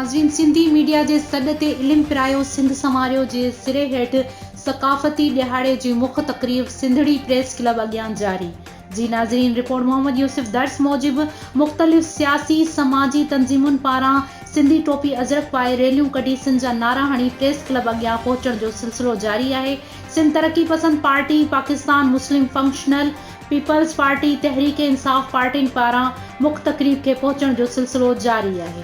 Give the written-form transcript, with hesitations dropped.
नाज़रीन, सिंधी मीडिया जे सॾ ते इल्मु पिरायो सिंध समारियो जे सिरे हेठि सक़ाफ़ती ॾिहाड़े जी मुख्य तक़रीब सिंधड़ी प्रेस क्लब अॻियां जारी। जी नाज़रीन, रिपोर्ट मोहम्मद यूसुफ दर्स मूजिबि मुख़्तलिफ़ सियासी समाजी तंज़ीमुनि पारां सिंधी टोपी अज़रक पाए रैलियूं कढी सिंध जा नारा हणी प्रेस क्लब अॻियां पहुचण जो सिलसिलो जारी आहे। सिंध तरक़ी पसंद पार्टी, पाकिस्तान मुस्लिम फंक्शनल पीपल्स पार्टी, तहरीक इंसाफ़ पार्टियुनि पारां मुख्य तक़रीब खे पहुचण जो सिलसिलो जारी आहे।